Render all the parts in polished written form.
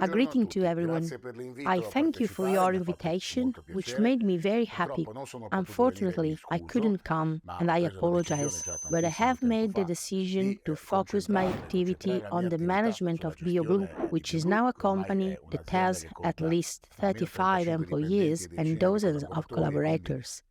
A greeting to everyone. I thank you for your invitation, which made me very happy. Unfortunately, I couldn't come, and I apologize, but I have made the decision to focus my activity on the management of Byoblu, which is now a company that has at least 35 employees and dozens of collaborators.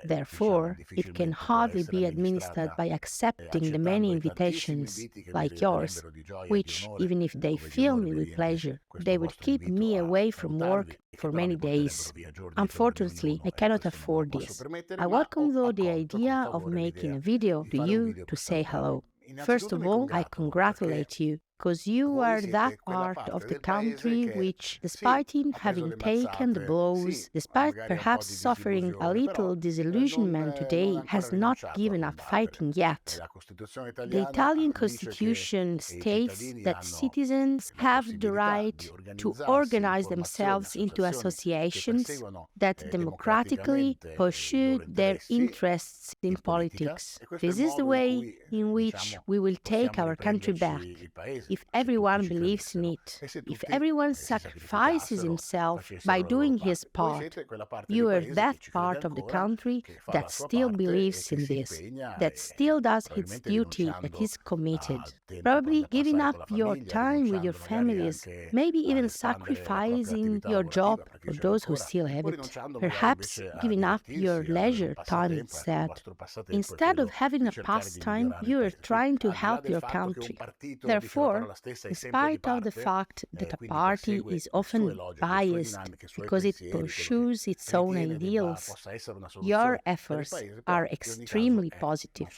Therefore, it can hardly be administered by accepting the many invitations, like yours, which, even if they fill me with pleasure, they would keep me away from work for many days. Unfortunately, I cannot afford this. I welcome, though, the idea of making a video to you to say hello. First of all, I congratulate you, because you are that part of the country which, despite having taken the blows, despite perhaps suffering a little disillusionment today, has not given up fighting yet. The Italian constitution states that citizens have the right to organize themselves into associations that democratically pursue their interests in politics. This is the way in which we will take our country back. If everyone believes in it, if everyone sacrifices himself by doing his part, you are that part of the country that still believes in this, that still does its duty, that is committed. Probably giving up your time with your families, maybe even sacrificing your job for those who still have it, perhaps giving up your leisure time instead. Instead of having a pastime, you are trying to help your country. Therefore, in spite of the fact that a party is often biased because it pursues its own ideals, your efforts are extremely positive.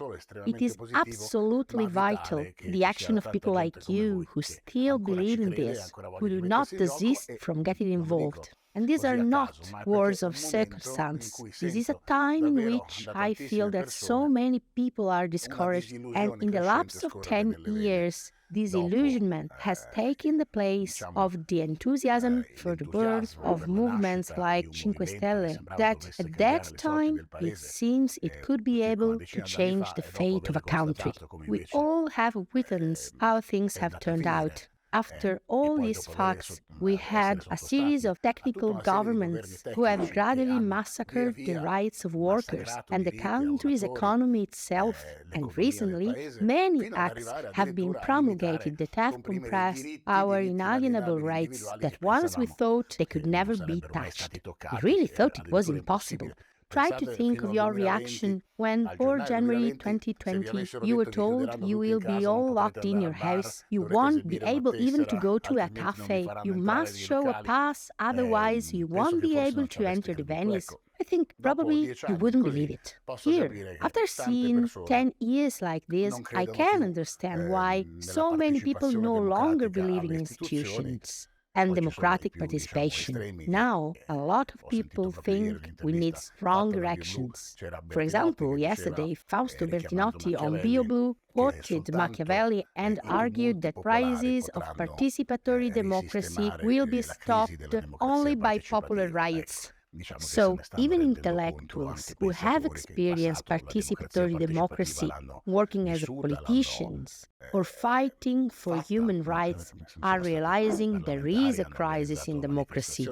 It is absolutely vital, the action of people like you who still believe in this, who do not desist from getting involved. And these are not words of circumstance. This is a time in which I feel that so many people are discouraged, and in the lapse of 10 years, disillusionment has taken the place of the enthusiasm for the birth of movements like Cinque Stelle, that at that time it seems it could be able to change the fate of a country. We all have witnessed how things have turned out. After all these facts, we had a series of technical governments who have gradually massacred the rights of workers and the country's economy itself, and recently many acts have been promulgated that have compressed our inalienable rights that once we thought they could never be touched. We really thought it was impossible. Try to think of your reaction when, for January 2020, you were told you will be all locked in your house, you won't be able even to go to a cafe, you must show a pass, otherwise you won't be able to enter the venues. I think probably you wouldn't believe it. Here, after seeing 10 years like this, I can understand why so many people no longer believe in institutions and democratic participation. Now, a lot of people think we need stronger actions. For example, yesterday, Fausto Bertinotti on Byoblu quoted Machiavelli and argued that crises of participatory democracy will be stopped only by popular riots. So, even intellectuals who have experienced participatory democracy, working as politicians, or fighting for human rights, are realizing there is a crisis in democracy.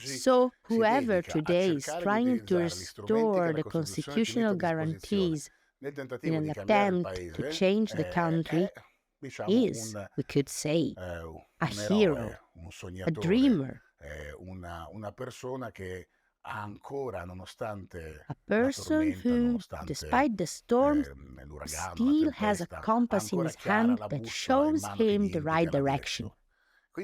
So, whoever today is trying to restore the constitutional guarantees in an attempt to change the country is, we could say, a hero, a dreamer, a person who, despite the storm, still has a compass in his hand that shows him the right direction.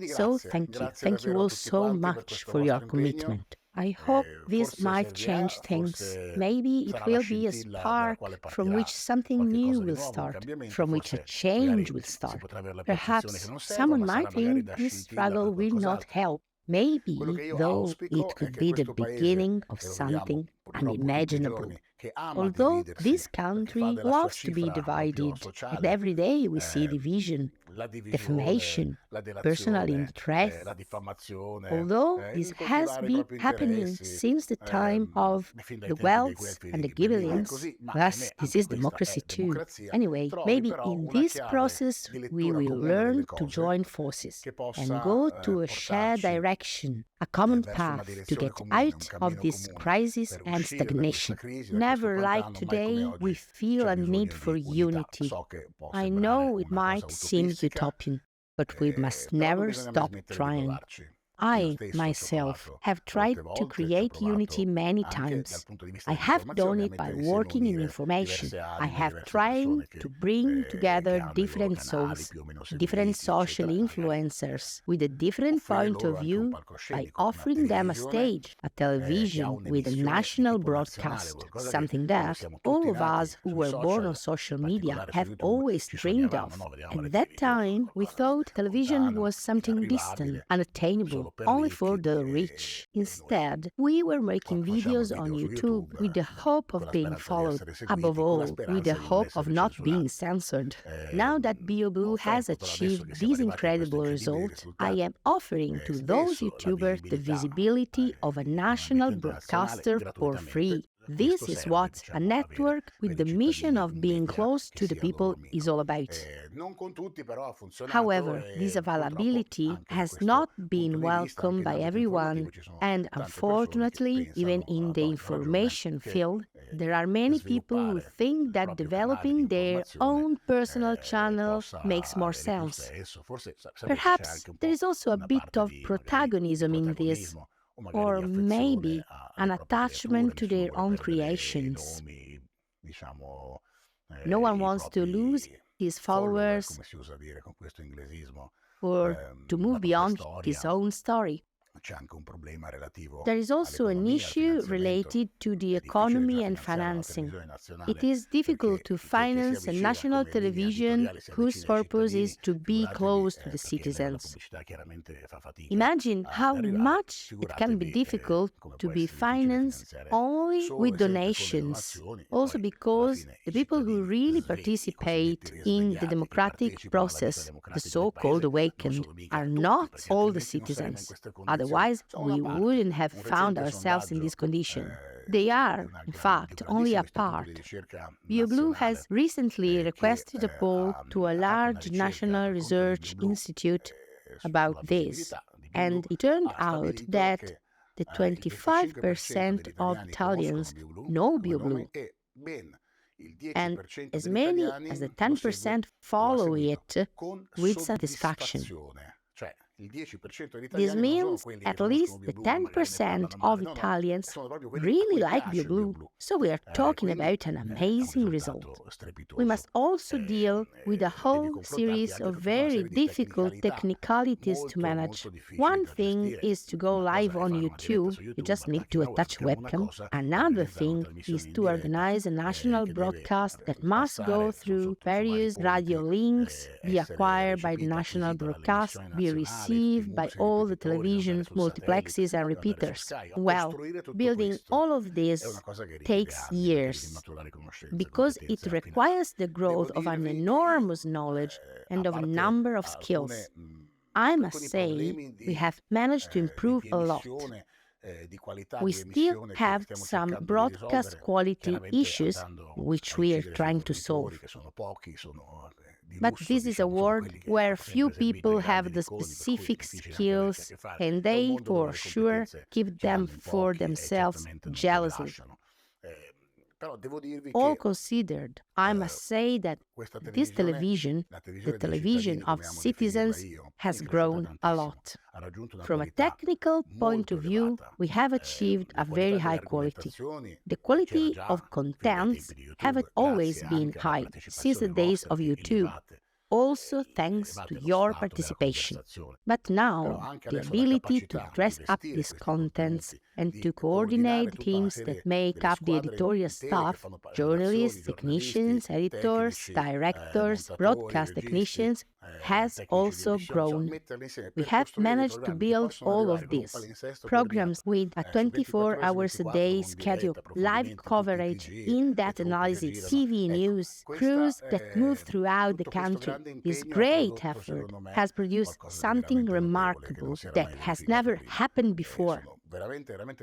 So thank you all so much for your commitment. I hope this might change things. Maybe it will be a spark from which something new will start, from which a change will start. Perhaps someone might think this struggle will not help. Maybe, though, it could be the beginning of something unimaginable. Although this country loves to be divided, and every day we see division, defamation, personal interest. Although this has been happening since the time of the Wells and the Ghibellines, thus this is democracy too. Anyway, maybe in this process we will learn to join forces and go to a shared direction, a common path to get out of this crisis and stagnation. Never like today we feel a need for unity. I know it might seem utopian, but we must never stop trying. I, myself, have tried to create unity many times. I have done it by working in information. I have tried to bring together different souls, different social influencers with a different point of view by offering them a stage, a television with a national broadcast, something that all of us who were born on social media have always dreamed of. At that time, we thought television was something distant, unattainable, only for the rich. Instead, we were making videos on YouTube with the hope of being followed, above all, with the hope of not being censored. Now that Byoblu has achieved this incredible result, I am offering to those YouTubers the visibility of a national broadcaster for free. This is what a network with the mission of being close to the people is all about. However, this availability has not been welcomed by everyone, and unfortunately, even in the information field, there are many people who think that developing their own personal channel makes more sense. Perhaps there is also a bit of protagonism in this, or maybe an attachment to their own creations. No one wants to lose his followers or to move beyond his own story. There is also an issue related to the economy and financing. It is difficult to finance a national television whose purpose is to be close to the citizens. Imagine how much it can be difficult to be financed only with donations, also because the people who really participate in the democratic process, the so-called awakened, are not all the citizens. Otherwise, we wouldn't have found ourselves in this condition. They are, in fact, only a part. Byoblu has recently requested a poll to a large national research institute about this, and it turned out that the 25% of Italians know Byoblu, and as many as the 10% follow it with satisfaction. This means at least the 10% of Italians really like Byoblu, so we are talking about an amazing result. We must also deal with a whole series of very difficult technicalities to manage. One thing is to go live on YouTube, you just need to attach a webcam. Another thing is to organize a national broadcast that must go through various radio links, be acquired by the national broadcast, be received by all the television multiplexes and repeaters. Well, building all of this takes years, because it requires the growth of an enormous knowledge and of a number of skills. I must say, we have managed to improve a lot. We still have some broadcast quality issues which we are trying to solve. But this is a world where few people have the specific skills, and they, for sure, keep them for themselves jealously. All considered, I must say that this television, the television of citizens, has grown a lot. From a technical point of view, we have achieved a very high quality. The quality of contents haven't always been high since the days of YouTube, also thanks to your participation. But now, the ability to dress up these contents and to coordinate teams that make up the editorial staff, journalists, technicians, editors, directors, broadcast technicians, has also grown. We have managed to build all of this. Programs with a 24 hours a day schedule, live coverage, in-depth analysis, TV news, crews that move throughout the country. This great effort has produced something remarkable that has never happened before.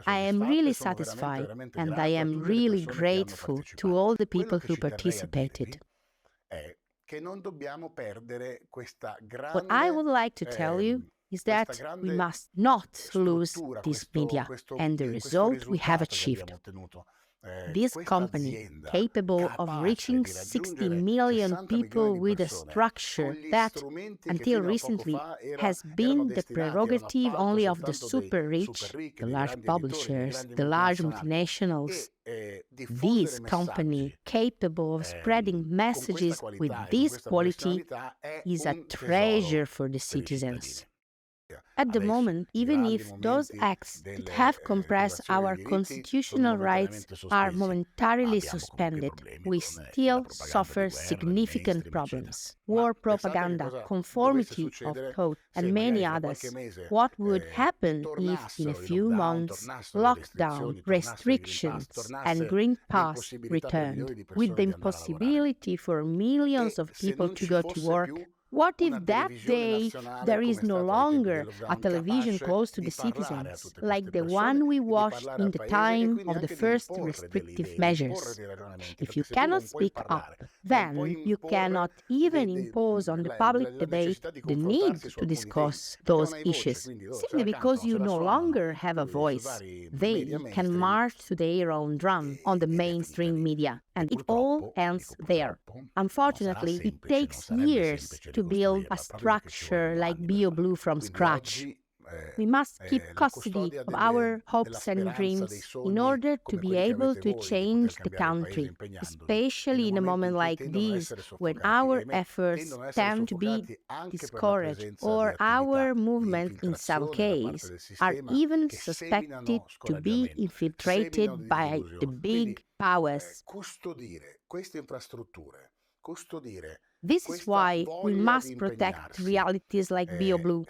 I am really satisfied and I am really grateful to all the people who participated. What I would like to tell you is that we must not lose this media and the result we have achieved. This company, capable of reaching 60 million people with a structure that, until recently, has been the prerogative only of the super-rich, the large publishers, the large multinationals. This company, capable of spreading messages with this quality, is a treasure for the citizens. At the moment, even if those acts that have compressed our constitutional rights are momentarily suspended, we still suffer significant problems. War propaganda, conformity of thought, and many others. What would happen if, in a few months, lockdown, restrictions, and Green Pass returned, with the impossibility for millions of people to go to work? What if that day there is no longer a television close to the citizens, like the one we watched in the time of the first restrictive measures? If you cannot speak up, then you cannot even impose on the public debate the need to discuss those issues, simply because you no longer have a voice. They can march to their own drum on the mainstream media, and it all ends there. Unfortunately, it takes years to build a structure like Byoblu from scratch. We must keep custody of our hopes and dreams in order to be able to change the country, especially in a moment like this, when our efforts tend to be discouraged or our movements, in some cases, are even suspected to be infiltrated by the big powers. This is why we must protect realities like Byoblu.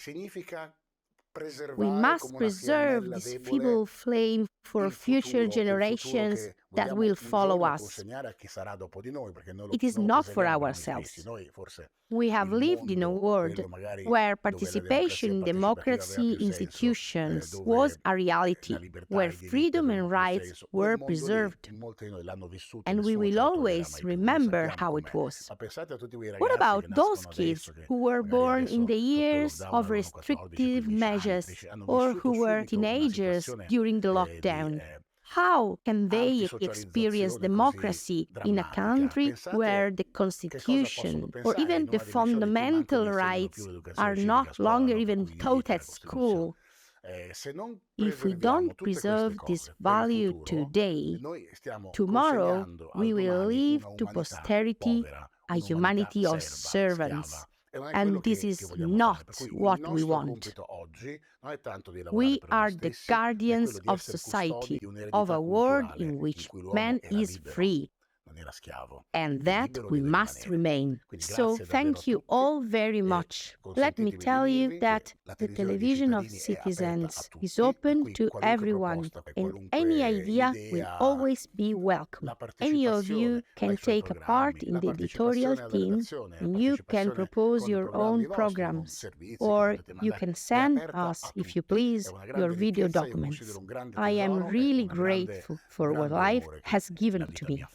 We must preserve this feeble flame for future generations that will follow us. It is not for ourselves. We have lived in a world where participation in democracy institutions was a reality, where freedom and rights were preserved. And we will always remember how it was. What about those kids who were born in the years of restrictive measures or who were teenagers during the lockdown? How can they experience democracy in a country where the Constitution or even the fundamental rights are not longer even taught at school? If we don't preserve this value today, tomorrow we will leave to posterity a humanity of servants. And this is not what we want. We are the guardians of society, of a world in which man is free, and that we must remain. So thank you all very much. Let me tell you that the television of citizens is open to everyone, and any idea will always be welcome. Any of you can take a part in the editorial team, and you can propose your own programs, or you can send us, if you please, your video documents. I am really grateful for what life has given to me.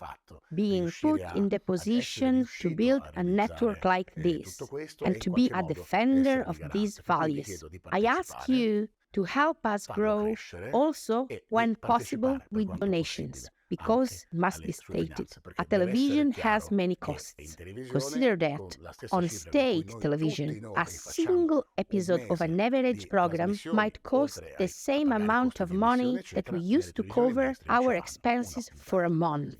Being put in the position to build a network like this and to be a defender of these values. I ask you to help us grow, also, when possible, with donations, because it must be stated, a television has many costs. Consider that on state television, a single episode of an average program might cost the same amount of money that we use to cover our expenses for a month.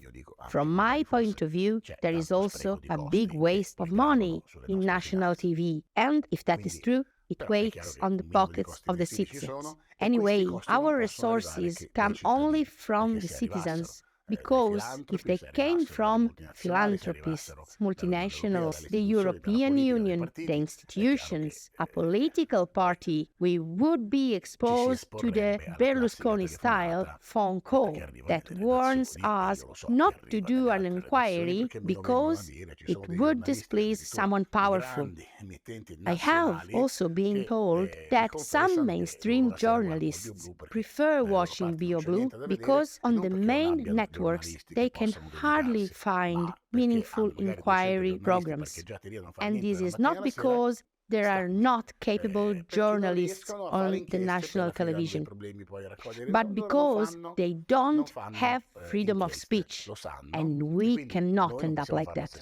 From my point of view, there is also a big waste of money in national TV, and if that is true, it weighs on the pockets of the citizens. Anyway, our resources come only from the citizens, Because if they came from philanthropists, multinationals, the European Union, the institutions, a political party, we would be exposed to the Berlusconi-style phone call that warns us not to do an inquiry because it would displease someone powerful. I have also been told that some mainstream journalists prefer watching Byoblu because on the main networks they can hardly find meaningful inquiry programs. And this is not because there are not capable journalists on the national television, but because they don't have freedom of speech, and we cannot end up like that.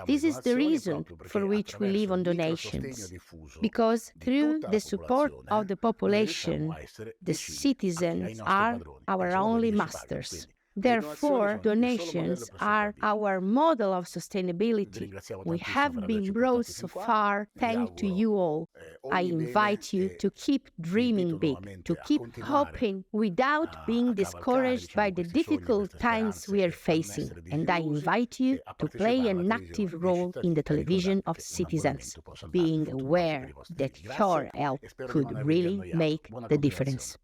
This is the reason for which we live on donations, because through the support of the population, the citizens are our only masters. Therefore, donations are our model of sustainability. We have been brought so far thanks to you all. I invite you to keep dreaming big, to keep hoping without being discouraged by the difficult times we are facing. And I invite you to play an active role in the television of citizens, being aware that your help could really make the difference.